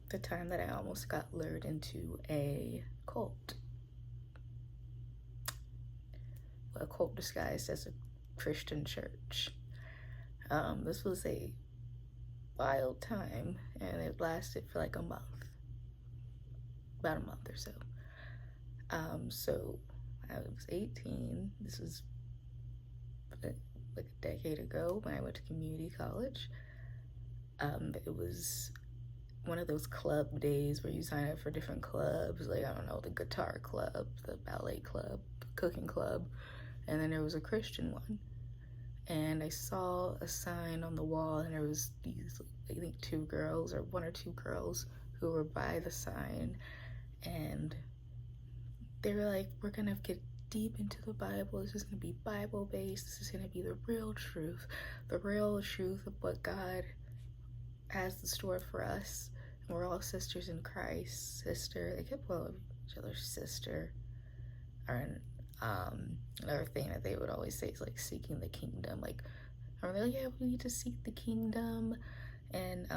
the time that I almost got lured into a cult. A cult disguised as a Christian church. This was a wild time, and it lasted for like a month, about a month or so. So I was 18. This was like a decade ago when I went to community college. It was one of those club days where you sign up for different clubs, like, I don't know, the guitar club, the ballet club, cooking club, and then there was a Christian one. And I saw a sign on the wall, and there was these, I think, two girls or one or two girls who were by the sign, and they were like, we're gonna get deep into the Bible. This is gonna be Bible based. This is gonna be the real truth of what God has in store for us. And we're all sisters in Christ. Sister, they kept calling each other sister. Or another thing that they would always say is like seeking the kingdom. Like, I'm like, yeah, we need to seek the kingdom. And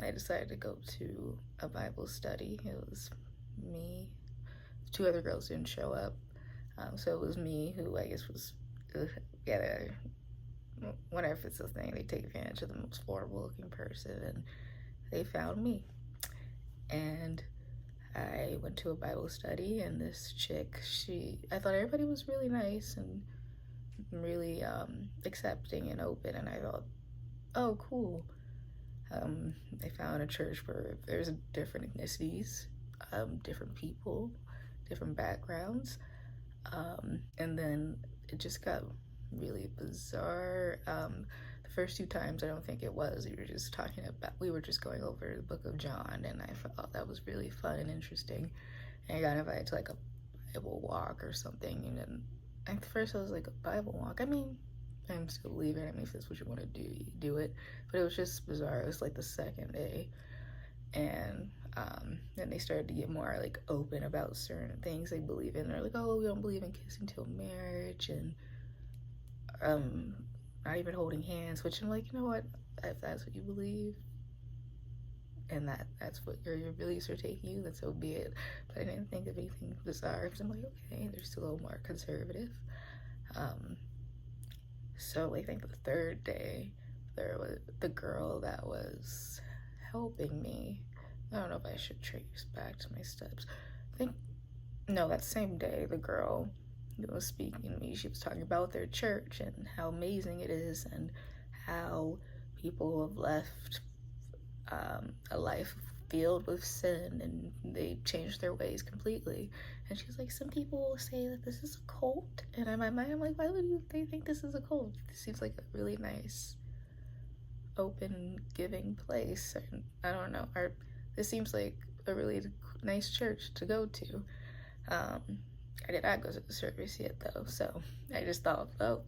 I decided to go to a Bible study. It was me. Two other girls didn't show up. So it was me who I guess was, whatever, if it's a thing, they take advantage of the most vulnerable looking person, and they found me. And I went to a Bible study, and this chick, I thought everybody was really nice and really accepting and open, and I thought, oh, cool. I found a church where there's different ethnicities, different people, different backgrounds, and then it just got really bizarre. The first two times, I don't think it was. We were just going over the book of John, and I thought that was really fun and interesting. And I got invited to like a Bible walk or something, and then at first I was like, a Bible walk? I mean, I'm still leaving. I mean, if that's what you want to do, you do it. But it was just bizarre. It was like the second day, and then they started to get more like open about certain things they believe in. They're like, oh, we don't believe in kissing till marriage, and not even holding hands. Which I'm like, you know what? If that's what you believe, and that's what your beliefs are taking you, then so be it. But I didn't think of anything bizarre, because I'm like, okay, they're still a little more conservative. So I think the third day, there was the girl that was helping me. I don't know if I should trace back to my steps. I think, no, that same day, the girl who was speaking to me, she was talking about their church and how amazing it is, and how people have left a life filled with sin, and they changed their ways completely. And she's like, some people will say that this is a cult, and in my mind I'm like, why would they think this is a cult? This seems like a really nice, open, giving place. And I don't know, this seems like a really nice church to go to. I did not go to the service yet though, so I just thought, oh,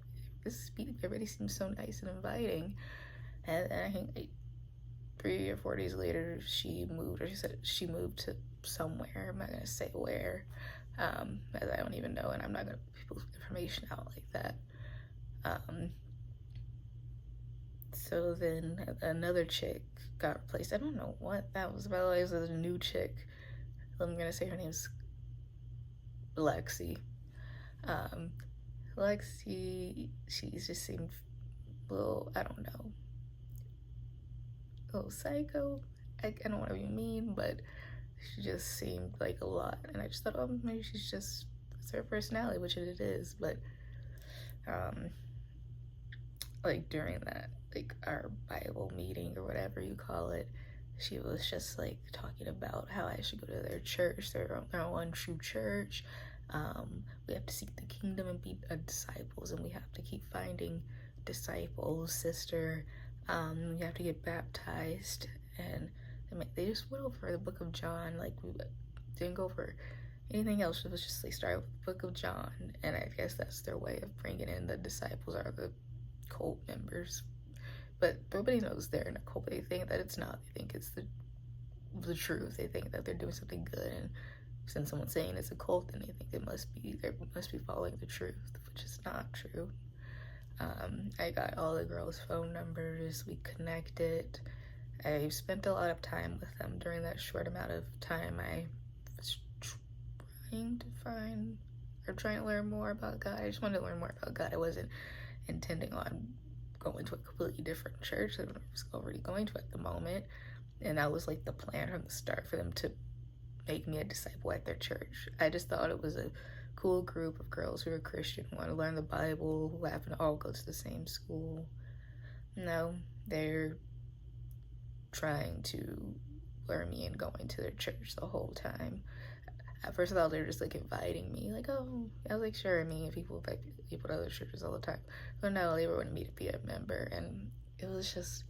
everybody seems so nice and inviting. And I think like 3 or 4 days later, she moved, or she said she moved to somewhere. I'm not gonna say where, as I don't even know, and I'm not gonna put people's information out like that. So then another chick got replaced. I don't know what that was about. It was a new chick. I'm gonna say her name's Lexi. Lexi, she just seemed a little, I don't know, a little psycho. I don't know what you mean, but she just seemed like a lot. And I just thought, oh, maybe it's her personality, which it is. But like during that, like our Bible meeting or whatever you call it, she was just like talking about how I should go to their church, their one true church. We have to seek the kingdom and be disciples, and we have to keep finding disciples, sister. We have to get baptized, and they just went over the book of John. Like, we didn't go over anything else. It was just they started with the book of John, and I guess that's their way of bringing in the disciples, or the cult members. But nobody knows they're in a cult. They think that it's not. They think it's the truth. They think that they're doing something good, and since someone's saying it's a cult, then they think they must be following the truth, which is not true. I got all the girls' phone numbers. We connected. I spent a lot of time with them during that short amount of time. I was trying to find or trying to learn more about God. I just wanted to learn more about God. I wasn't intending on going to a completely different church that I was already going to at the moment. And that was like the plan from the start, for them to make me a disciple at their church. I just thought it was a cool group of girls who were Christian, who want to learn the Bible, who happen to all go to the same school. No, they're trying to lure me in going to their church the whole time. At first I thought they were just like inviting me, like, oh, I was like, sure, me and people invite people to other churches all the time. But no, they wanted me to be a member, and it was just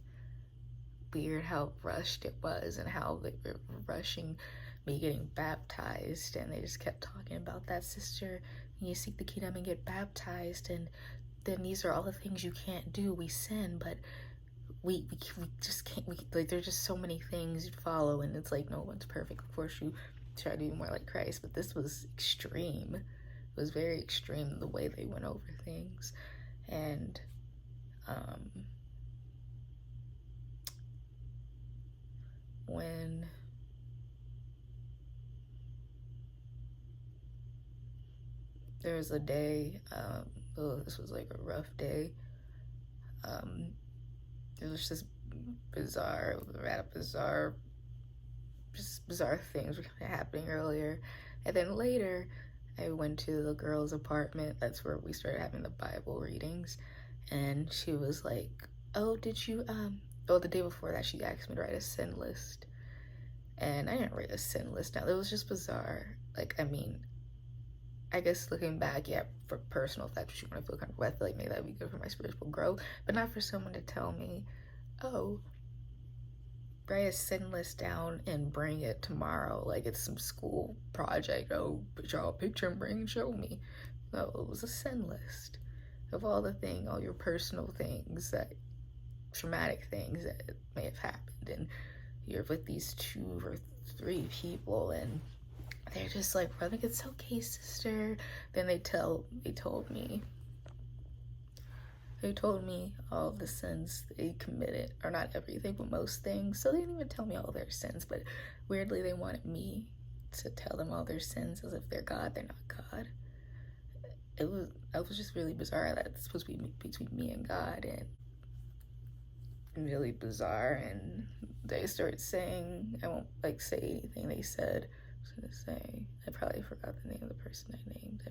weird how rushed it was, and how they were rushing me getting baptized, and they just kept talking about that, sister, you seek the kingdom and get baptized, and then these are all the things you can't do. We sin, but we just can't, like, there's just so many things you follow, and it's like no one's perfect. Of course you try to be more like Christ, but this was extreme. It was very extreme, the way they went over things. And when there was a day, this was like a rough day. It was just bizarre, bizarre things were happening earlier. And then later, I went to the girl's apartment. That's where we started having the Bible readings. And she was like, oh, did you, the day before that, she asked me to write a sin list. And I didn't write a sin list down. It was just bizarre. Like, I mean, I guess looking back, yeah, for personal, if that's what you want to feel comfortable with, I feel like maybe that would be good for my spiritual growth, but not for someone to tell me, oh, write a sin list down and bring it tomorrow, like it's some school project. Oh, draw a picture and bring and show me. No, it was a sin list of all your personal things, that traumatic things that may have happened, and you're with these 2 or 3 people, and they're just like, I think it's okay, sister. Then they told me all the sins they committed, or not everything, but most things. So they didn't even tell me all their sins, but weirdly they wanted me to tell them all their sins as if they're God. They're not God. That was just really bizarre. That's supposed to be between me and God, and really bizarre. And they started saying, I won't like say anything they said. I was gonna say, I probably forgot the name of the person I named.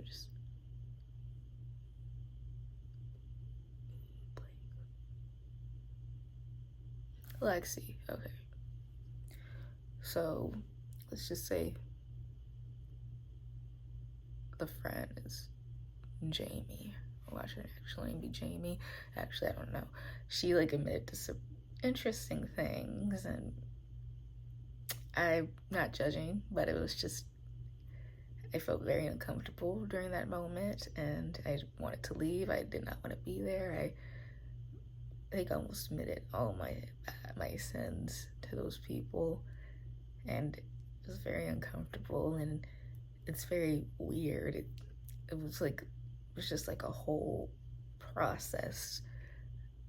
Lexi, okay. So let's just say the friend is Jamie. Why should it actually be Jamie? Actually, I don't know. She like admitted to some interesting things, and I'm not judging, but it was just, I felt very uncomfortable during that moment, and I wanted to leave. I did not want to be there. I think I almost admitted all my sins to those people, and it was very uncomfortable, and it's very weird. It was just like a whole process.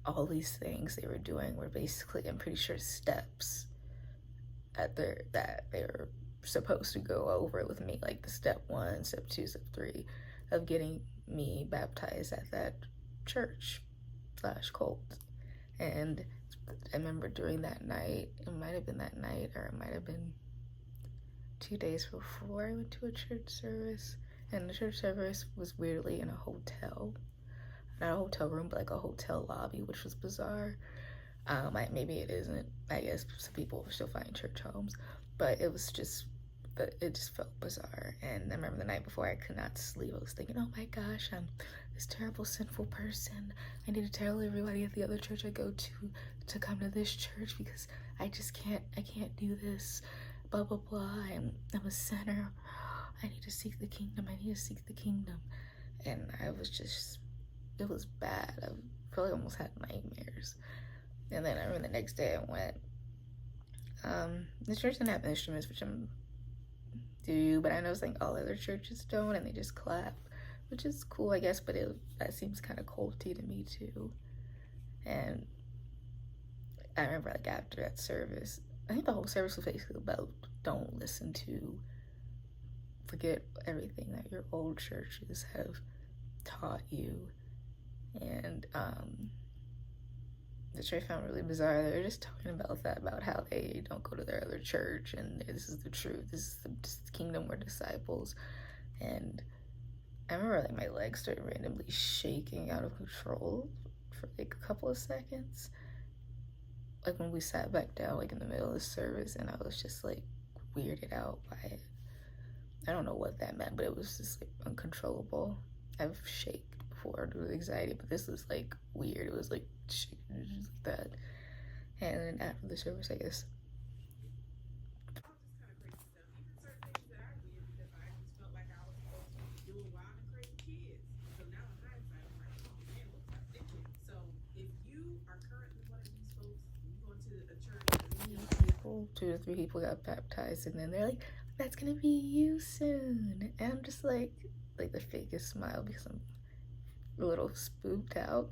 All these things they were doing were basically, I'm pretty sure, steps that they were supposed to go over with me, like the step 1, step 2, step 3 of getting me baptized at that church / cult. And I remember during that night, it might have been that night, or it might have been 2 days before, I went to a church service, and the church service was weirdly in a hotel. Not a hotel room, but like a hotel lobby, which was bizarre. Maybe it isn't. I guess some people still find church homes, but it just felt bizarre. And I remember the night before, I could not sleep. I was thinking, oh my gosh, I'm this terrible, sinful person. I need to tell everybody at the other church I go to come to this church, because I can't do this, blah, blah, blah. I'm a sinner. I need to seek the kingdom. And it was bad. I probably almost had nightmares. And then I remember the next day I went. The church didn't have instruments, which do, but I know it's like all other churches don't, and they just clap, which is cool, I guess, but that seems kind of culty to me too. And I remember like after that service, I think the whole service was basically about don't listen to, forget everything that your old churches have taught you. And which I found really bizarre. They were just talking about that, about how they don't go to their other church, and this is the truth. This is the kingdom, we're disciples. And I remember like my legs started randomly shaking out of control for like a couple of seconds. Like when we sat back down like in the middle of the service, and I was just like weirded out by it. I don't know what that meant, but it was just like uncontrollable. I've shaken before due to anxiety, but this was like weird. It was like just like that. And then after the service, I guess. People, 2 to 3 people got baptized, and then they're like, "That's gonna be you soon," and I'm just like the fakest smile because I'm a little spooked out.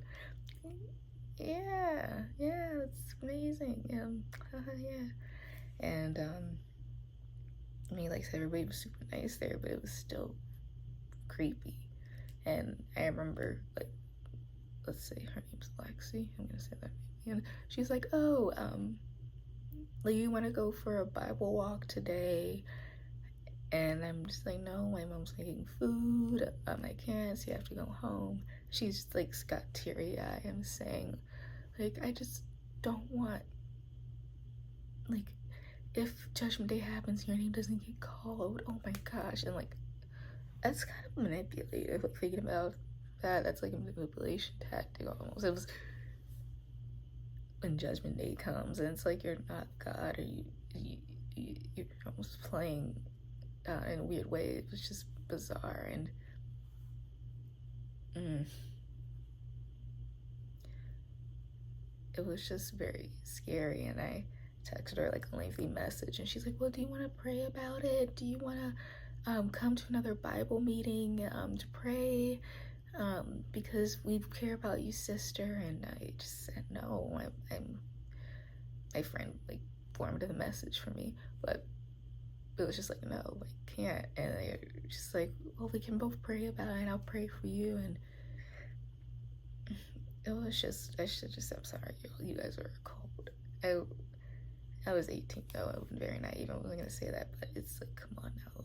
Yeah, it's amazing. Yeah, and I mean, like I said, everybody was super nice there, but it was still creepy. And I remember, like, let's say her name's Lexi. I'm gonna say that. And she's like, "Oh, like, you want to go for a Bible walk today?" And I'm just like, "No, my mom's making food. I can't. So you have to go home." She's like got teary eye. I'm saying, like, I just don't want, like, if Judgment Day happens, your name doesn't get called. Oh my gosh. And like, that's kind of manipulative. Like, thinking about that, that's like a manipulation tactic almost. It was when Judgment Day comes, and it's like you're not God, or you're almost playing in a weird way. It was just bizarre, and it was just very scary. And I texted her like a lengthy message, and she's like, "Well, do you want to pray about it? Do you want to come to another Bible meeting to pray? Because we care about you, sister." And I just said no. I'm my friend like forwarded the message for me, but it was just like, no, I can't. And they're just like, "Well, we can both pray about it, and I'll pray for you." And it was just, I'm sorry, you guys are cold. I was 18 though. I was very naive. I wasn't gonna say that, but it's like, come on now.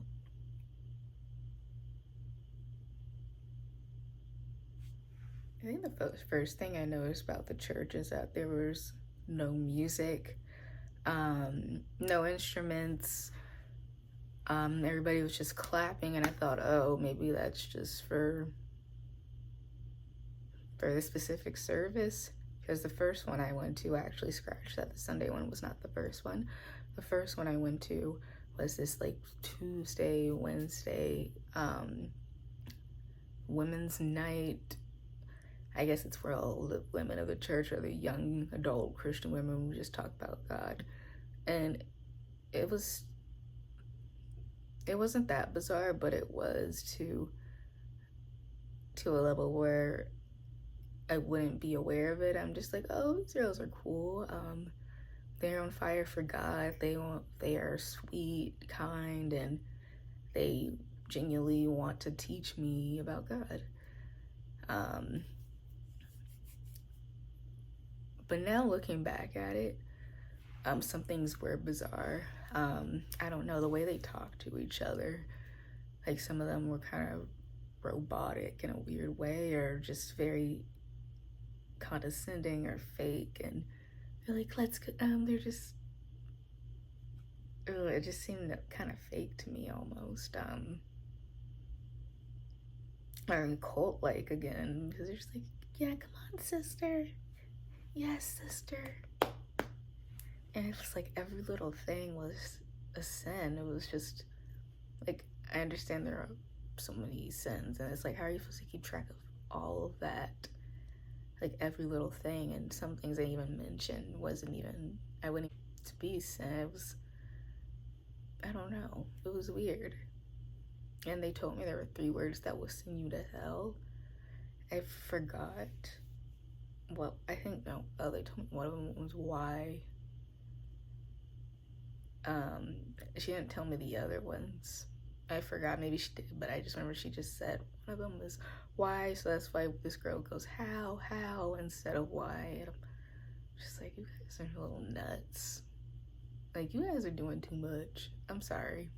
I think the first thing I noticed about the church is that there was no music, no instruments. Everybody was just clapping, and I thought, oh, maybe that's just for the specific service. Because the first one I went to, I actually scratched that the Sunday one was not the first one. The first one I went to was this like Tuesday, Wednesday, women's night. I guess it's where all the women of the church, or the young adult Christian women, would just talk about God. And it wasn't that bizarre, but it was to a level where I wouldn't be aware of it. I'm just like, oh, these girls are cool. They're on fire for God. They are sweet, kind, and they genuinely want to teach me about God. But now looking back at it, some things were bizarre. I don't know, the way they talked to each other, like some of them were kind of robotic in a weird way, or just very condescending or fake, and they're like, let's go. They're just, it just seemed kind of fake to me almost. Or cult-like again, because they're just like, yeah, come on, sister. Yes, sister. And it was like every little thing was a sin. It was just like, I understand there are so many sins, and it's like, how are you supposed to keep track of all of that? Like every little thing, and some things I even mentioned wasn't even, I wouldn't to be sin. It was, I don't know, it was weird. And they told me there were 3 words that will send you to hell. I forgot well, I think no. Oh, they told me one of them was why. She didn't tell me the other ones. I forgot. Maybe she did, but I just remember she just said one of them was why. So that's why this girl goes how instead of why. And I'm just like, you guys are a little nuts. Like, you guys are doing too much. I'm sorry.